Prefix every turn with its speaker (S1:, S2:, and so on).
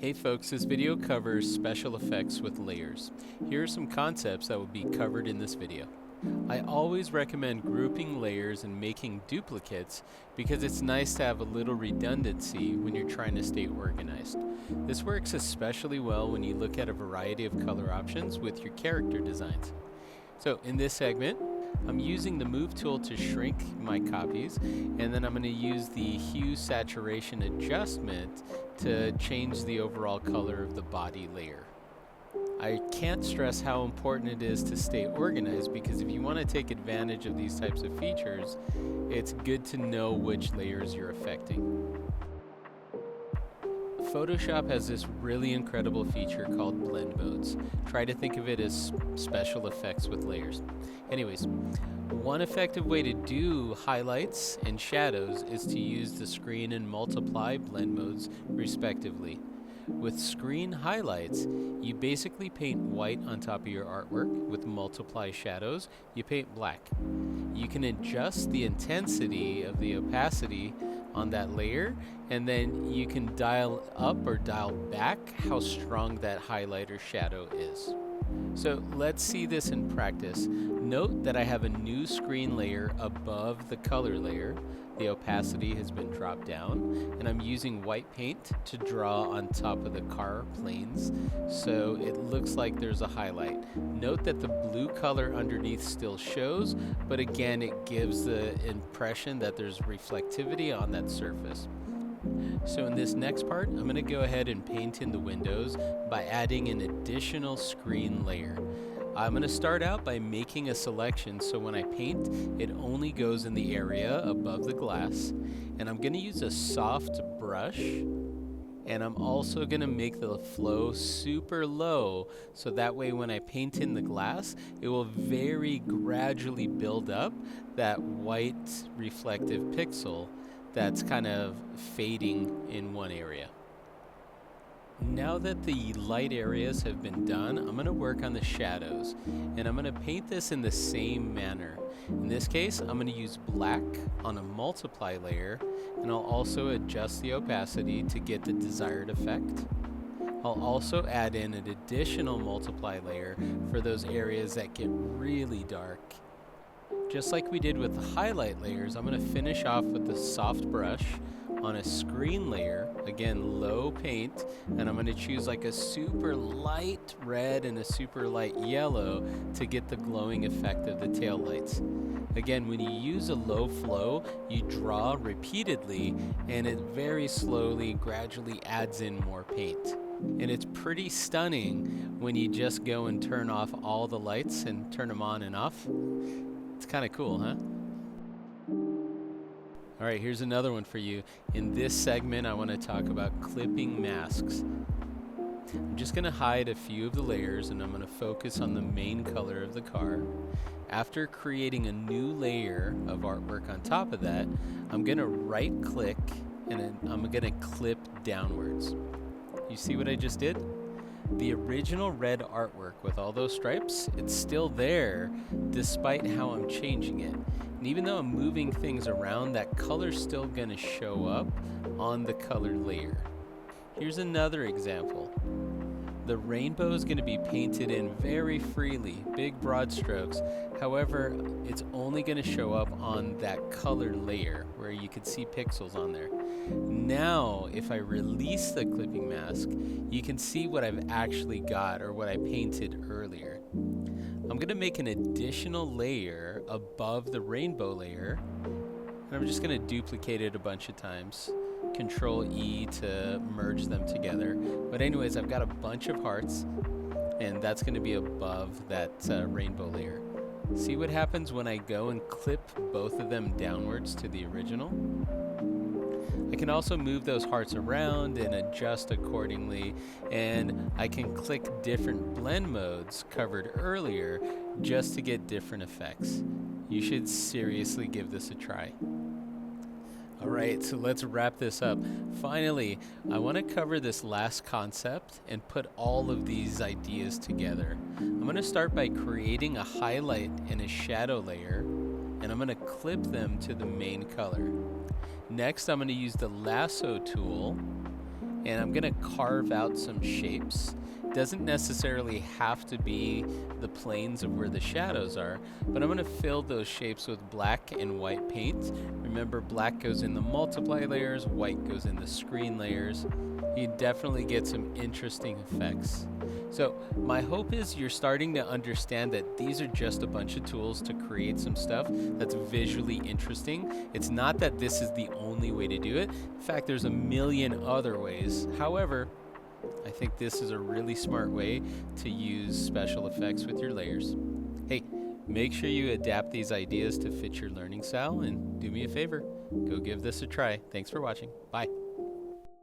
S1: Hey folks, this video covers special effects with layers. Here are some concepts that will be covered in this video. I always recommend grouping layers and making duplicates because it's nice to have a little redundancy when you're trying to stay organized. This works especially well when you look at a variety of color options with your character designs. So in this segment, I'm using the Move tool to shrink my copies, and then I'm going to use the Hue Saturation Adjustment to change the overall color of the body layer. I can't stress how important it is to stay organized because if you want to take advantage of these types of features, it's good to know which layers you're affecting. Photoshop has this really incredible feature called blend modes. Try to think of it as special effects with layers. Anyways, one effective way to do highlights and shadows is to use the screen and multiply blend modes respectively. With screen highlights, you basically paint white on top of your artwork. With multiply shadows, you paint black. You can adjust the intensity of the opacity on that layer, and then you can dial up or dial back how strong that highlight or shadow is. So let's see this in practice. Note that I have a new screen layer above the color layer. The opacity has been dropped down, and I'm using white paint to draw on top of the car planes, so it looks like there's a highlight. Note that the blue color underneath still shows, but again it gives the impression that there's reflectivity on that surface. So in this next part, I'm going to go ahead and paint in the windows by adding an additional screen layer. I'm going to start out by making a selection so when I paint, it only goes in the area above the glass. And I'm going to use a soft brush, and I'm also going to make the flow super low so that way when I paint in the glass, it will very gradually build up that white reflective pixel that's kind of fading in one area. Now that the light areas have been done, I'm going to work on the shadows, and I'm going to paint this in the same manner. In this case, I'm going to use black on a multiply layer, and I'll also adjust the opacity to get the desired effect. I'll also add in an additional multiply layer for those areas that get really dark. Just like we did with the highlight layers, I'm going to finish off with the soft brush on a screen layer, again low paint, and I'm going to choose like a super light red and a super light yellow to get the glowing effect of the tail lights. Again, when you use a low flow, you draw repeatedly and it very slowly, gradually adds in more paint. And it's pretty stunning when you just go and turn off all the lights and turn them on and off. It's kind of cool, huh? All right, here's another one for you. In this segment, I want to talk about clipping masks. I'm just going to hide a few of the layers, and I'm going to focus on the main color of the car. After creating a new layer of artwork on top of that, I'm going to right-click, and then I'm going to clip downwards. You see what I just did? The original red artwork with all those stripes, it's still there despite how I'm changing it. And even though I'm moving things around, that color's still going to show up on the color layer. Here's another example. The rainbow is going to be painted in very freely, big broad strokes. However, it's only going to show up on that color layer where you can see pixels on there. Now, if I release the clipping mask, you can see what I've actually got or what I painted earlier. I'm going to make an additional layer above the rainbow layer, and I'm just going to duplicate it a bunch of times. Control E to merge them together. But anyways, I've got a bunch of hearts, and that's going to be above that rainbow layer. See what happens when I go and clip both of them downwards to the original? I can also move those hearts around and adjust accordingly, and I can click different blend modes covered earlier just to get different effects. You should seriously give this a try. Alright, so let's wrap this up. Finally, I want to cover this last concept and put all of these ideas together. I'm going to start by creating a highlight and a shadow layer, and I'm going to clip them to the main color. Next, I'm going to use the lasso tool, and I'm gonna carve out some shapes. Doesn't necessarily have to be the planes of where the shadows are, but I'm gonna fill those shapes with black and white paint. Remember, black goes in the multiply layers, white goes in the screen layers. You definitely get some interesting effects. So my hope is you're starting to understand that these are just a bunch of tools to create some stuff that's visually interesting. It's not that this is the only way to do it. In fact, there's a million other ways. However, I think this is a really smart way to use special effects with your layers. Hey, make sure you adapt these ideas to fit your learning style, and do me a favor, go give this a try. Thanks for watching. Bye.